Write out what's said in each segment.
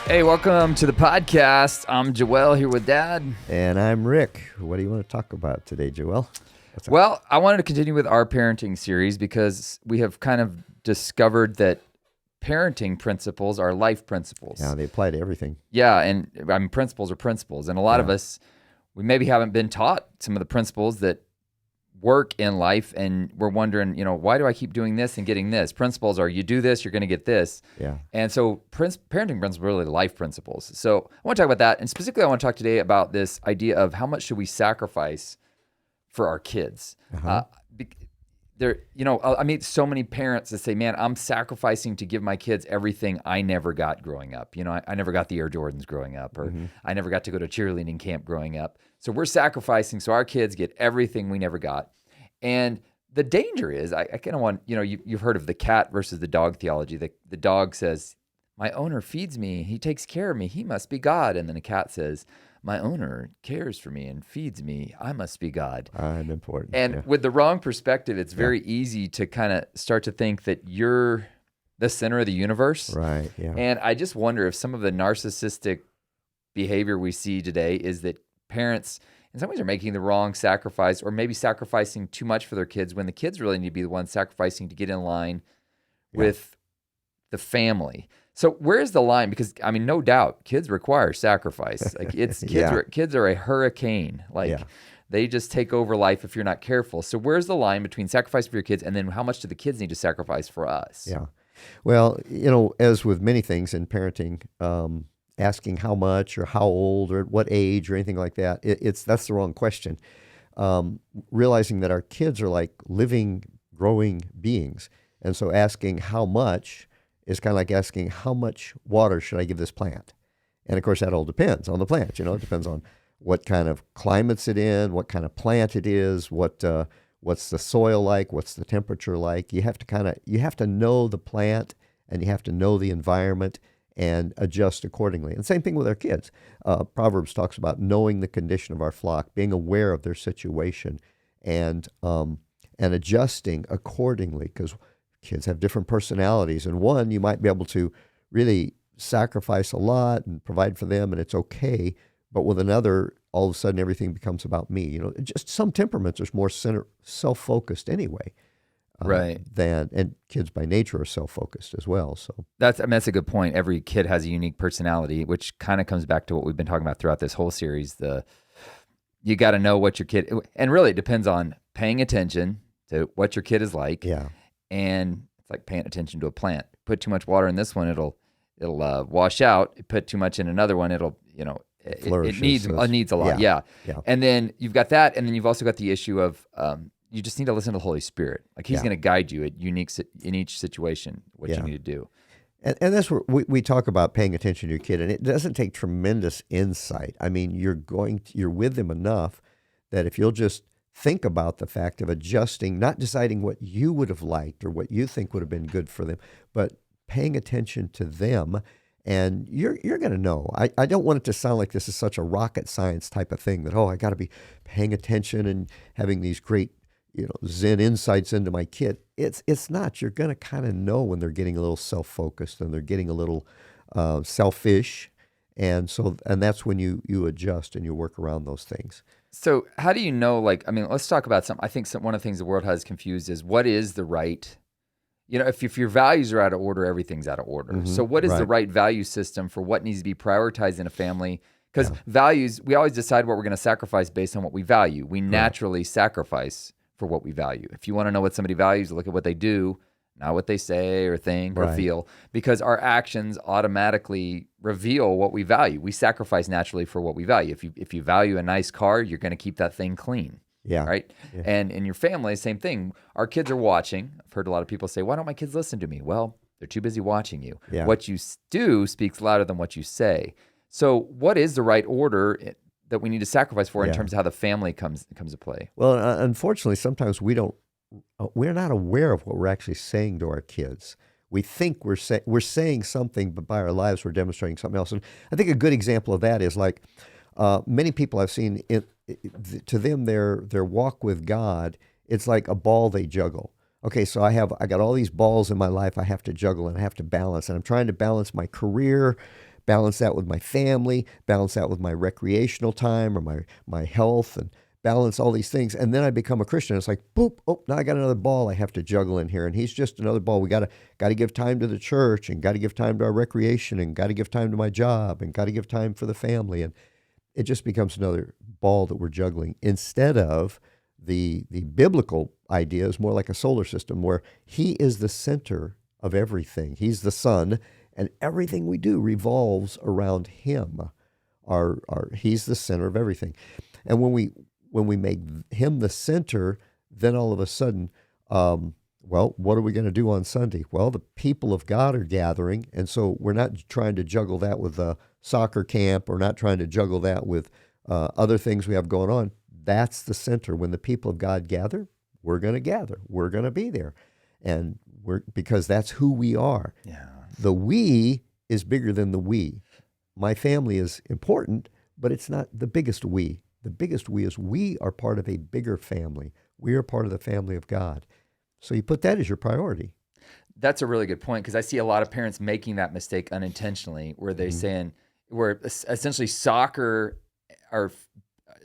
Hey, welcome to the podcast. I'm Joel here with Dad. And I'm Rick. What do you want to talk about today, Joel? Well, I wanted to continue with our parenting series because we have kind of discovered that parenting principles are life principles. Yeah, they apply to everything. Yeah, and I mean, principles are principles. And a lot of us, we maybe haven't been taught some of the principles that work in life, and we're wondering, why do I keep doing this and getting this? Principles are you do this, you're going to get this. Yeah. And so parenting principles are really life principles. So I want to talk about that. And specifically, I want to talk today about this idea of how much should we sacrifice for our kids. I meet so many parents that say, man, I'm sacrificing to give my kids everything I never got growing up. I never got the Air Jordans growing up, or I never got to go to cheerleading camp growing up. So we're sacrificing so our kids get everything we never got. And the danger is, I kind of want, you've heard of the cat versus the dog theology. The dog says, my owner feeds me, he takes care of me, he must be God. And then the cat says, my owner cares for me and feeds me, I must be God. I'm important. And with the wrong perspective, it's very easy to kind of start to think that you're the center of the universe. Right, yeah. And I just wonder if some of the narcissistic behavior we see today is that parents in some ways are making the wrong sacrifice, or maybe sacrificing too much for their kids when the kids really need to be the ones sacrificing to get in line with the family. So where's the line? Because I mean, no doubt, kids require sacrifice. Like kids are a hurricane. They just take over life if you're not careful. So where's the line between sacrifice for your kids and then how much do the kids need to sacrifice for us? Yeah. Well, as with many things in parenting, asking how much or how old or at what age or anything like that, that's the wrong question. Realizing that our kids are like living, growing beings. And so asking how much is kind of like asking how much water should I give this plant? And of course, that all depends on the plant. It depends on what kind of climate's it in, what kind of plant it is, what's the soil like, what's the temperature like. You have to know the plant, and you have to know the environment and adjust accordingly. And same thing with our kids. Proverbs talks about knowing the condition of our flock, being aware of their situation, and adjusting accordingly, because kids have different personalities. And one, you might be able to really sacrifice a lot and provide for them, and it's okay. But with another, all of a sudden, everything becomes about me. Just some temperaments are more self-focused anyway. Right. And kids by nature are self-focused as well. So that's a good point. Every kid has a unique personality, which kind of comes back to what we've been talking about throughout this whole series. You got to know what your kid, and really it depends on paying attention to what your kid is like. Yeah. And it's like paying attention to a plant. Put too much water in this one, it'll wash out. Put too much in another one, it'll it needs a lot. Yeah. And then you've got that, and then you've also got the issue of you just need to listen to the Holy Spirit. Like He's going to guide you in each situation what you need to do. And that's where we talk about paying attention to your kid, and it doesn't take tremendous insight. I mean, you're with them enough that if you'll just think about the fact of adjusting, not deciding what you would have liked or what you think would have been good for them, but paying attention to them, and you're going to know. I don't want it to sound like this is such a rocket science type of thing that, I got to be paying attention and having these great Zen insights into my kid. It's not. You're going to kind of know when they're getting a little self-focused and they're getting a little selfish, and that's when you adjust and you work around those things. So how do you know? Let's talk about something. I think one of the things the world has confused is what is the right. If your values are out of order, everything's out of order. Mm-hmm. So what is the right value system for what needs to be prioritized in a family? Because values, we always decide what we're going to sacrifice based on what we value. We naturally sacrifice for what we value. If you want to know what somebody values, look at what they do, not what they say or think or feel, because our actions automatically reveal what we value. We sacrifice naturally for what we value. If you value a nice car, you're going to keep that thing clean. Yeah. Right. Yeah. And in your family, same thing. Our kids are watching. I've heard a lot of people say, why don't my kids listen to me? Well, they're too busy watching you. Yeah. What you do speaks louder than what you say. So what is the right order that we need to sacrifice for in terms of how the family comes to play? Well, unfortunately, sometimes we're not aware of what we're actually saying to our kids. We think we're saying something, but by our lives we're demonstrating something else. And I think a good example of that is like many people I've seen, to them their walk with God, it's like a ball they juggle. Okay, so I got all these balls in my life I have to juggle and I have to balance, and I'm trying to balance my career, balance that with my family, balance that with my recreational time or my health, and balance all these things. And then I become a Christian. It's like, boop, oh, now I got another ball I have to juggle in here. And he's just another ball. We gotta give time to the church, and got to give time to our recreation, and got to give time to my job, and got to give time for the family. And it just becomes another ball that we're juggling, instead of the biblical idea is more like a solar system where he is the center of everything. He's the sun, and everything we do revolves around him. He's the center of everything. And when we make him the center, then all of a sudden, well, what are we going to do on Sunday? Well, the people of God are gathering, and so we're not trying to juggle that with a soccer camp, or not trying to juggle that with other things we have going on. That's the center. When the people of God gather, we're going to gather. We're going to be there, and because that's who we are. Yeah. The we is bigger than the we. My family is important, but it's not the biggest we. The biggest we is we are part of a bigger family. We are part of the family of God. So you put that as your priority. That's a really good point, because I see a lot of parents making that mistake unintentionally, where they're saying, where essentially soccer or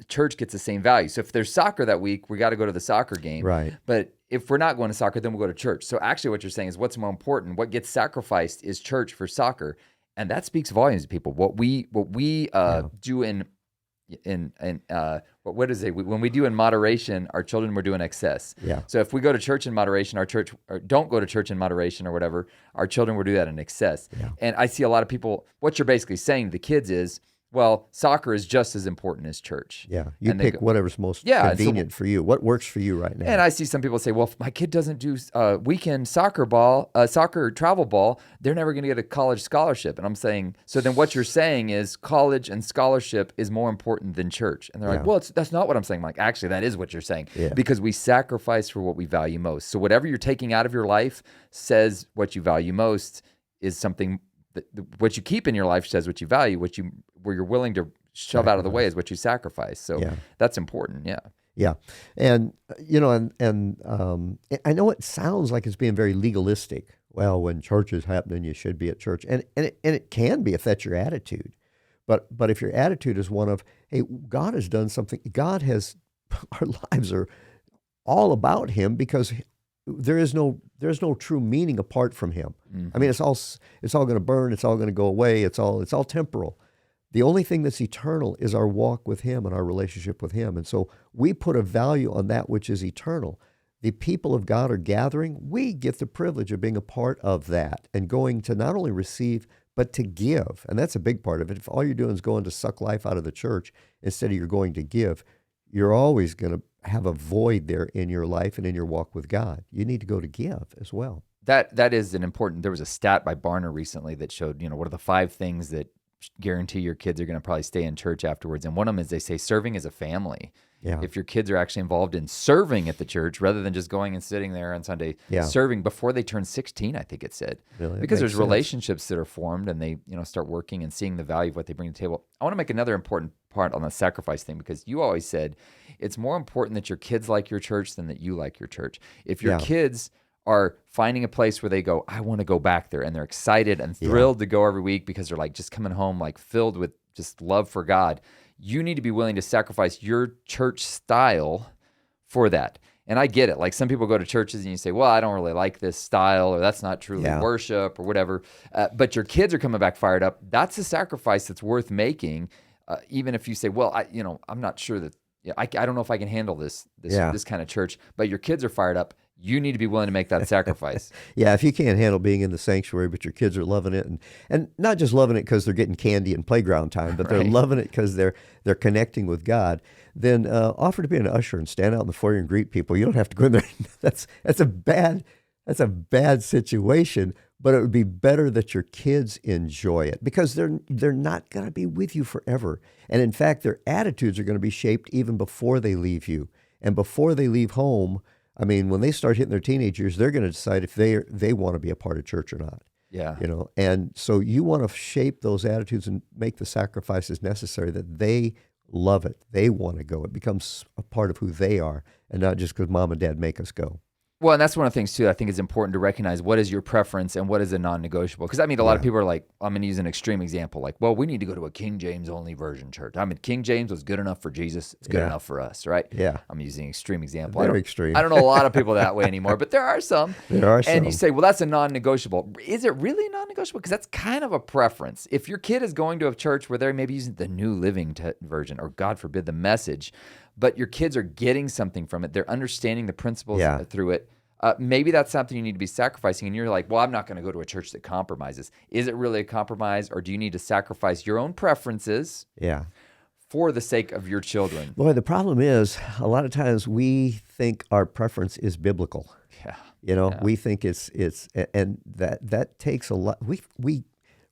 church gets the same value. So if there's soccer that week, we got to go to the soccer game. Right. But if we're not going to soccer, then we'll go to church. So actually what you're saying is, what's more important, what gets sacrificed is church for soccer. And that speaks volumes to people. What we do what is it? When we do in moderation, our children will do in excess. Yeah. So if we go to church in moderation, or don't go to church in moderation or whatever, our children will do that in excess. Yeah. And I see a lot of people, what you're basically saying to the kids is, well, soccer is just as important as church. Yeah. You and pick whatever's most convenient for you. What works for you right now? And I see some people say, well, if my kid doesn't do weekend soccer travel ball, they're never going to get a college scholarship. And I'm saying, so then what you're saying is college and scholarship is more important than church. And they're like, well, that's not what I'm saying. I'm like, actually, that is what you're saying. Yeah. Because we sacrifice for what we value most. So whatever you're taking out of your life says what you value most is something that what you keep in your life says what you value, where you're willing to shove out of the way is what you sacrifice. So that's important. Yeah. Yeah. And, I know it sounds like it's being very legalistic. Well, when church is happening, you should be at church. And it can be if that's your attitude. But if your attitude is one of, hey, God has done something, our lives are all about him, because there's no true meaning apart from him. Mm-hmm. I mean, it's all going to burn. It's all going to go away. It's all temporal. The only thing that's eternal is our walk with him and our relationship with him. And so we put a value on that which is eternal. The people of God are gathering. We get the privilege of being a part of that and going to not only receive, but to give. And that's a big part of it. If all you're doing is going to suck life out of the church instead of you're going to give, you're always going to have a void there in your life and in your walk with God. You need to go to give as well. That is an important. There was a stat by Barner recently that showed, what are the 5 things that guarantee your kids are going to probably stay in church afterwards. And one of them is, they say, serving as a family. Yeah. If your kids are actually involved in serving at the church rather than just going and sitting there on Sunday, serving before they turn 16, I think it said. Really? Because there's relationships that are formed, and they start working and seeing the value of what they bring to the table. I want to make another important part on the sacrifice thing, because you always said it's more important that your kids like your church than that you like your church. If your kids are finding a place where they go, I want to go back there, and they're excited and thrilled to go every week because they're like just coming home like filled with just love for God, you need to be willing to sacrifice your church style for that. And I get it. Like, some people go to churches and you say, well, I don't really like this style, or that's not truly worship, or whatever. But your kids are coming back fired up. That's a sacrifice that's worth making. Even if you say, well, I'm not sure that, I don't know if I can handle this kind of church, but your kids are fired up. You need to be willing to make that sacrifice. If you can't handle being in the sanctuary, but your kids are loving it, and not just loving it because they're getting candy and playground time, but they're loving it because they're connecting with God, then offer to be an usher and stand out in the foyer and greet people. You don't have to go in there. That's a bad situation, but it would be better that your kids enjoy it, because they're not going to be with you forever. And in fact, their attitudes are going to be shaped even before they leave you. And before they leave home, I mean, when they start hitting their teenage years, they're going to decide if they want to be a part of church or not. Yeah. And so you want to shape those attitudes and make the sacrifices necessary that they love it. They want to go. It becomes a part of who they are, and not just because mom and dad make us go. Well, and that's one of the things too. I think it's important to recognize what is your preference and what is a non-negotiable. Because I mean, a lot of people are like, I'm going to use an extreme example, like, well, we need to go to a King James only version church. I mean, King James was good enough for Jesus; it's good enough for us, right? Yeah. I'm using an extreme example. Very extreme. I don't know a lot of people that way anymore, but there are some. There are And some. you say, well, that's a non-negotiable. Is it really non-negotiable? Because that's kind of a preference. If your kid is going to a church where they're maybe using the New Living version, or God forbid, the Message, but your kids are getting something from it, they're understanding the principles through it. Maybe that's something you need to be sacrificing, and you're like, well, I'm not going to go to a church that compromises. Is it really a compromise, or do you need to sacrifice your own preferences for the sake of your children? Boy, the problem is a lot of times we think our preference is biblical. Yeah. We think it's and that takes a lot.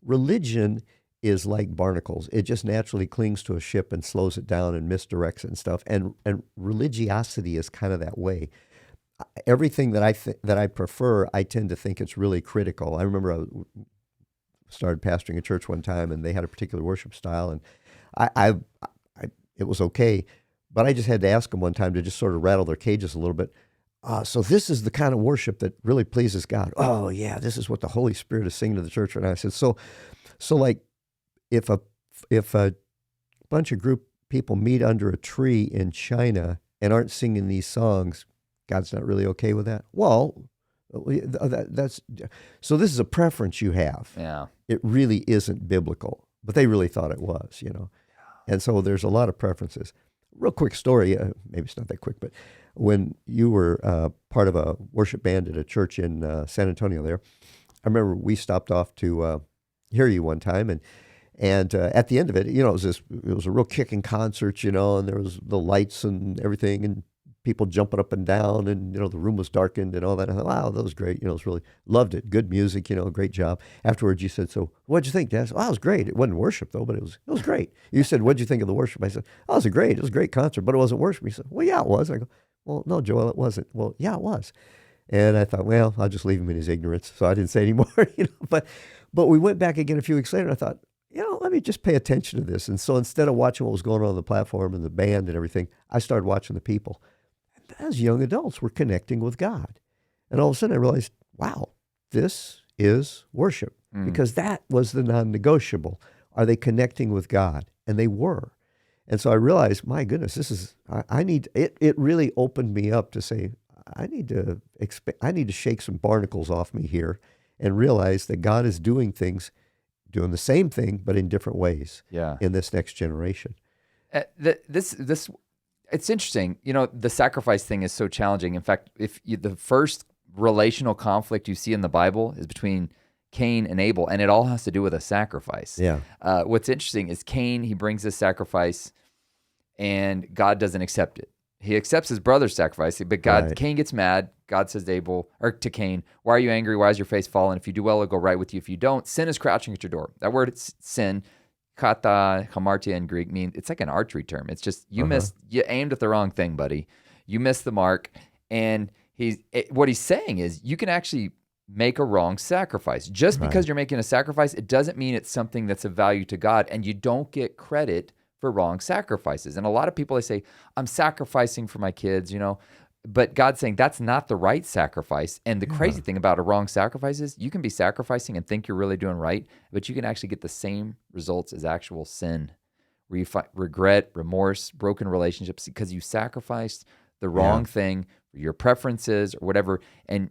Religion is like barnacles. It just naturally clings to a ship and slows it down and misdirects it and stuff. And religiosity is kind of that way. Everything that I prefer, I tend to think it's really critical. I remember I started pastoring a church one time, and they had a particular worship style, and I it was okay, but I just had to ask them one time to just sort of rattle their cages a little bit. So this is the kind of worship that really pleases God. Oh yeah, this is what the Holy Spirit is singing to the church. And I said, so like if a bunch of group people meet under a tree in China and aren't singing these songs, God's not really okay with that? Well, that's so this is a preference you have. Yeah. It really isn't biblical, but they really thought it was, And so there's a lot of preferences. Real quick story, maybe it's not that quick, but when you were part of a worship band at a church in San Antonio there, I remember we stopped off to hear you one time, and at the end of it, it was a real kicking concert, and there was the lights and everything, and people jumping up and down, and the room was darkened and all that. I thought, wow, that was great. It was really loved it. Good music, great job. Afterwards, you said, "So, what'd you think, Dad?" I said, "Oh, it was great. It wasn't worship though, but it was great." You said, "What'd you think of the worship?" I said, "Oh, it was great. It was a great concert, but it wasn't worship." He said, "Well, yeah, it was." I go, "Well, no, Joel, it wasn't." "Well, yeah, it was." And I thought, well, I'll just leave him in his ignorance, so I didn't say anymore. But we went back again a few weeks later, and I thought, let me just pay attention to this. And so instead of watching what was going on the platform and the band and everything, I started watching the people. As young adults, we're connecting with God. And all of a sudden I realized, wow, this is worship, because that was the non-negotiable. Are they connecting with God? And they were. And so I realized, my goodness, I need, it really opened me up to say, I need to shake some barnacles off me here and realize that God is doing the same thing, but in different ways in this next generation. It's interesting. The sacrifice thing is so challenging. In fact, the first relational conflict you see in the Bible is between Cain and Abel, and it all has to do with a sacrifice. Yeah. What's interesting is Cain, he brings this sacrifice, and God doesn't accept it. He accepts his brother's sacrifice, but Cain gets mad. God says to Cain, "Why are you angry? Why is your face fallen? If you do well, it'll go right with you. If you don't, sin is crouching at your door." That word, it's sin. Kata, hamartia in Greek, means it's like an archery term. It's just you aimed at the wrong thing, buddy. You missed the mark. And what he's saying is you can actually make a wrong sacrifice. Just because you're making a sacrifice, it doesn't mean it's something that's of value to God, and you don't get credit for wrong sacrifices. And a lot of people, they say, I'm sacrificing for my kids, but God's saying that's not the right sacrifice. And the crazy thing about a wrong sacrifice is you can be sacrificing and think you're really doing right, but you can actually get the same results as actual sin, regret, remorse, broken relationships, because you sacrificed the wrong thing for your preferences or whatever. And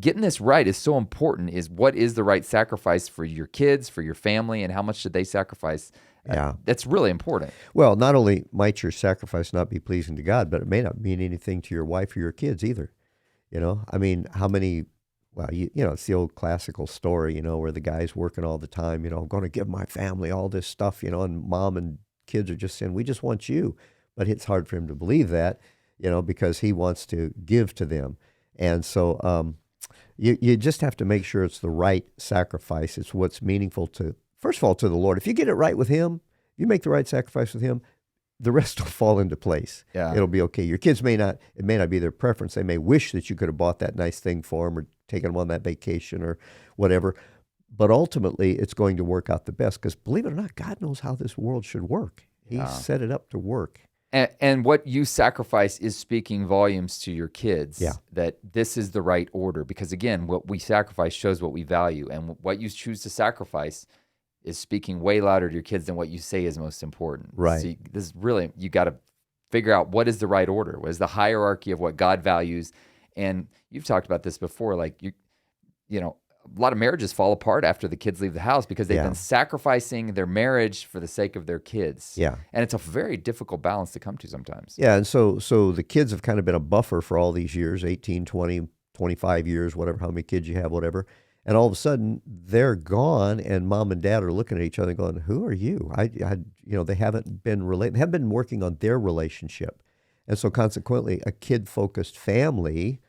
getting this right is so important. Is what is the right sacrifice for your kids, for your family, and how much should they sacrifice? That's really important. Well, not only might your sacrifice not be pleasing to God, but it may not mean anything to your wife or your kids either. How many, it's the old classical story, where the guy's working all the time, I'm going to give my family all this stuff, and mom and kids are just saying, we just want you. But it's hard for him to believe that, because he wants to give to them. And so you just have to make sure it's the right sacrifice. It's what's meaningful first of all, to the Lord. If you get it right with him, you make the right sacrifice with him, the rest will fall into place. Yeah. It'll be okay. Your kids may not be their preference. They may wish that you could have bought that nice thing for them or taken them on that vacation or whatever. But ultimately, it's going to work out the best, because believe it or not, God knows how this world should work. He set it up to work. And what you sacrifice is speaking volumes to your kids. Yeah. That this is the right order. Because again, what we sacrifice shows what we value. And what you choose to sacrifice is speaking way louder to your kids than what you say is most important. Right. So this is really, you got to figure out what is the right order. What is the hierarchy of what God values? And you've talked about this before, like you know, a lot of marriages fall apart after the kids leave the house because they've been sacrificing their marriage for the sake of their kids. Yeah. And it's a very difficult balance to come to sometimes. Yeah, and so the kids have kind of been a buffer for all these years, 18, 20, 25 years, whatever, how many kids you have, whatever. And all of a sudden, they're gone, and mom and dad are looking at each other and going, "Who are you?" They haven't been working on their relationship, and so consequently, a kid-focused family,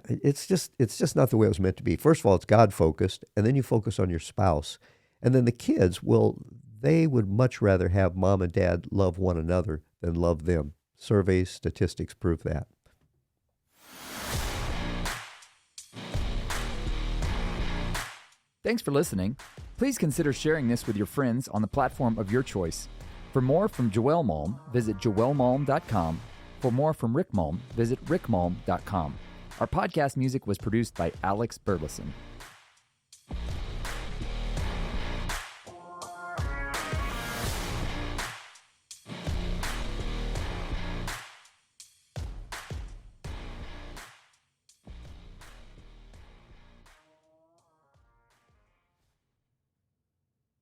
it's just not the way it was meant to be. First of all, it's God-focused, and then you focus on your spouse, and then the kids they would much rather have mom and dad love one another than love them. Surveys, statistics prove that. Thanks for listening. Please consider sharing this with your friends on the platform of your choice. For more from Joel Malm, visit joelmalm.com. For more from Rick Malm, visit rickmalm.com. Our podcast music was produced by Alex Burleson.